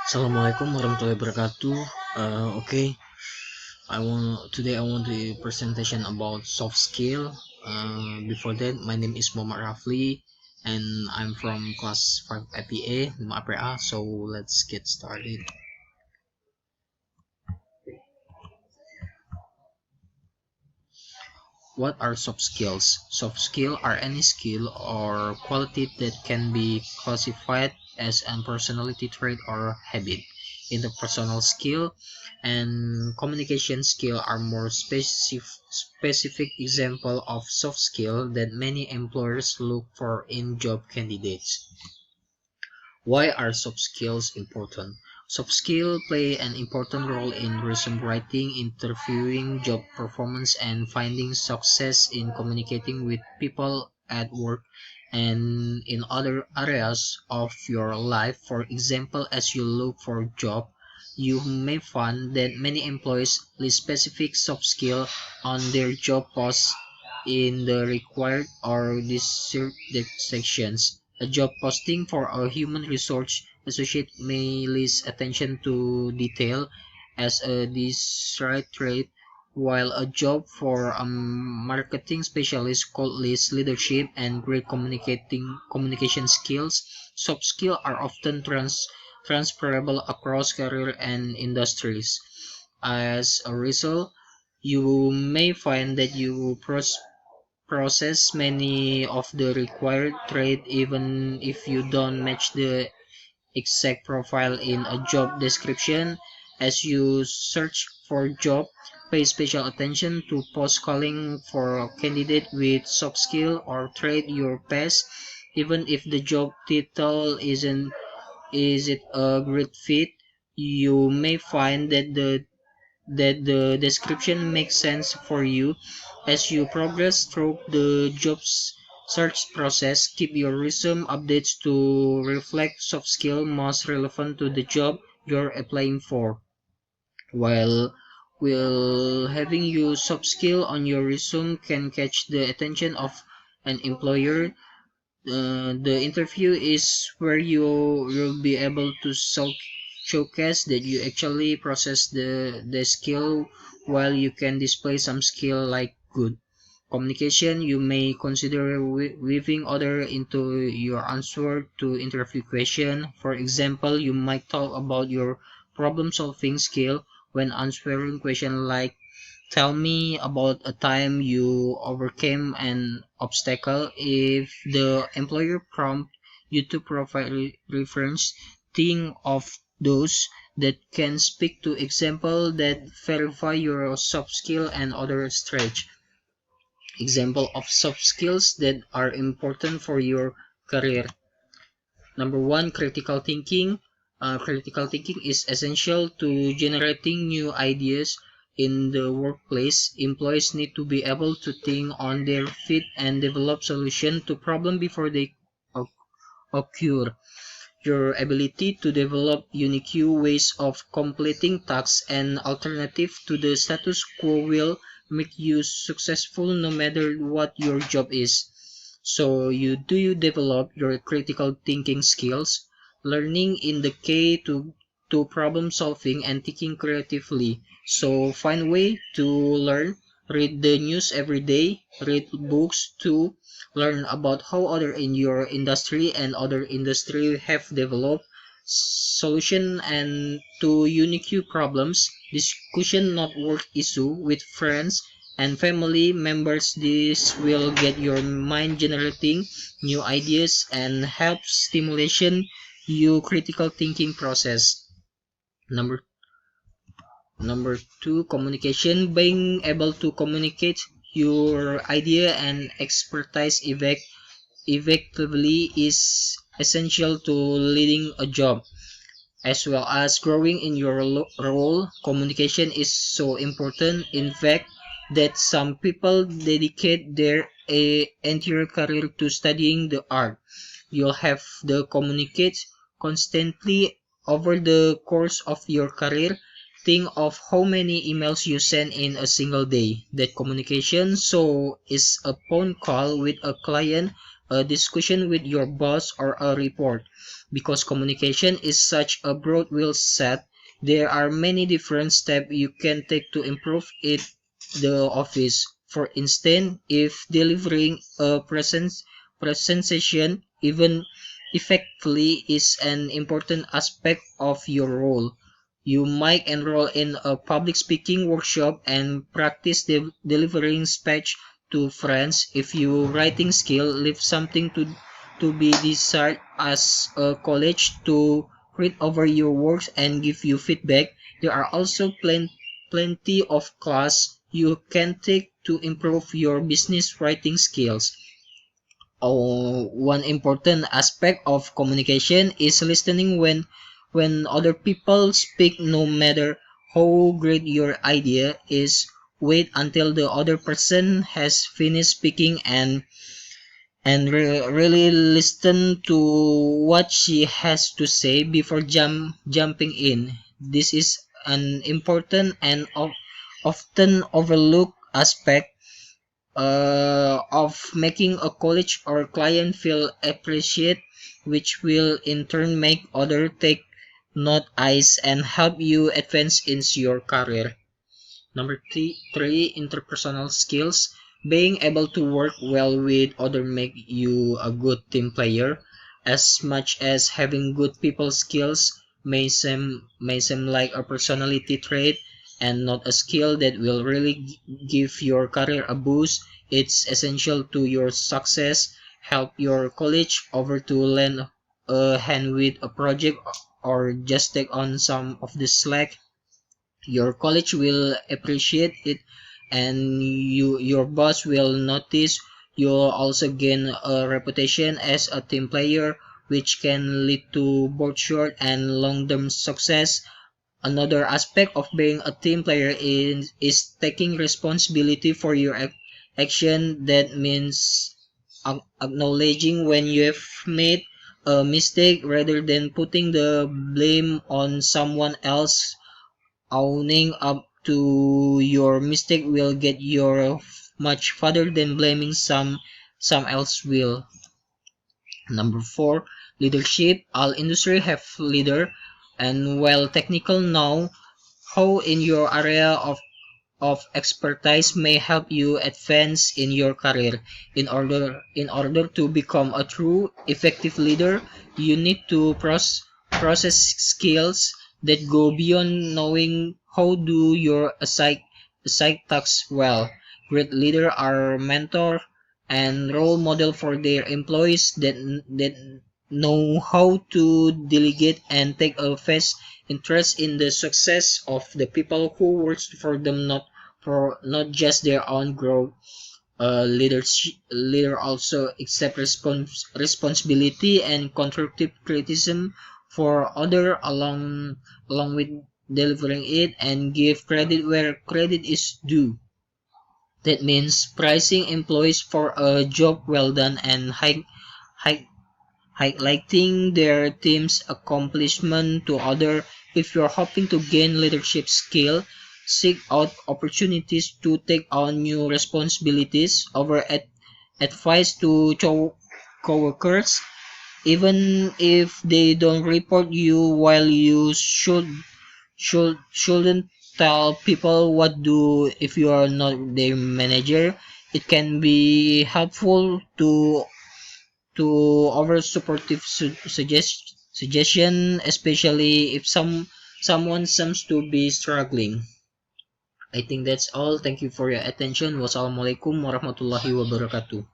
Assalamualaikum warahmatullahi wabarakatuh. Okay, I want the presentation about soft skill. Before that, my name is Muhammad Rafly, and I'm from class 5 IPA, MAPRA. So let's get started. What are soft skills? Soft skill are any skill or quality that can be classified as a personality trait or habit. Interpersonal skill and communication skill are more specific example of soft skill that many employers look for in job candidates. Why are soft skills important? Soft skills play an important role in resume writing, interviewing, job performance, and finding success in communicating with people at work and in other areas of your life. For example, as you look for a job, you may find that many employees list specific soft skills on their job posts in the required or desert sections. A job posting for a human resource associate may list attention to detail as a desired trait, while a job for a marketing specialist could list leadership and great communication skills. Soft skills are often transferable across career and industries. As a result, you may find that you process many of the required traits even if you don't match the exact profile in a job description. As you search for a job, pay special attention to post calling for a candidate with soft skill or trait your best. Even if the job title isn't a great fit, you may find that the description makes sense for you. As you progress through the job search process, keep your resume updates to reflect soft skill most relevant to the job you're applying for. While having you soft skill on your resume can catch the attention of an employer, the interview is where you'll be able to showcase that you actually process the skill, while you can display some skill like good communication. You may consider weaving other into your answer to interview question. For example, you might talk about your problem solving skill when answering question like, tell me about a time you overcame an obstacle. If the employer prompt you to provide reference, think of those that can speak to example that verify your soft skill and other stretch. Example of soft skills that are important for your career. Number one, critical thinking. Critical thinking is essential to generating new ideas in the workplace. Employees need to be able to think on their feet and develop solutions to problems before they occur. Your ability to develop unique ways of completing tasks and alternative to the status quo will make you successful no matter what your job is. So you develop your critical thinking skills, learning in the key to problem solving and thinking creatively. So find way to learn, read the news every day, read books to learn about how other in your industry and other industry have developed solution and to unique problems, discussion not work issue with friends and family members. This will get your mind generating new ideas and help stimulation your critical thinking process. Number two, communication. Being able to communicate your idea and expertise effectively is essential to leading a job as well as growing in your role. Communication is so important, in fact, that some people dedicate their entire career to studying the art. You'll have to communicate constantly over the course of your career. Think of how many emails you send in a single day. That communication so is a phone call with a client a discussion with your boss, or a report. Because communication is such a broad wheel set, there are many different steps you can take to improve it the office. For instance, if delivering a presentation even effectively is an important aspect of your role, you might enroll in a public speaking workshop and practice delivering speech to friends. If your writing skill leaves something to be desired as a college to read over your works and give you feedback, there are also plenty of class you can take to improve your business writing skills. One important aspect of communication is listening when other people speak. No matter how great your idea is, wait until the other person has finished speaking and really listen to what she has to say before jumping in. This is an important and often overlooked aspect of making a college or client feel appreciated, which will in turn make others take note eyes and help you advance in your career. Number three, interpersonal skills. Being able to work well with others make you a good team player. As much as having good people skills may seem like a personality trait and not a skill that will really give your career a boost, it's essential to your success. Help your college over to lend a hand with a project or just take on some of the slack. Your college will appreciate it, and your boss will notice. You'll also gain a reputation as a team player, which can lead to both short and long-term success. Another aspect of being a team player is taking responsibility for your action. That means acknowledging when you have made a mistake rather than putting the blame on someone else. Owning up to your mistake will get you much farther than blaming some else will. Number four, leadership. All industry have leader, and while technical now, how in your area of expertise may help you advance in your career. In order to become a true effective leader, you need to process skills that go beyond knowing how do your assign tasks well. Great leaders are mentor and role model for their employees that know how to delegate and take a fast interest in the success of the people who works for them, not just their own growth. Leader also accept responsibility and constructive criticism for other along with delivering it, and give credit where credit is due. That means praising employees for a job well done and high highlighting their team's accomplishment to others. If you're hoping to gain leadership skill, seek out opportunities to take on new responsibilities. Over advice to coworkers, even if they don't report you. While you shouldn't tell people what do if you are not their manager. It can be helpful to over supportive suggestion, especially if someone seems to be struggling. I think that's all. Thank you for your attention. Wassalamualaikum warahmatullahi wabarakatuh.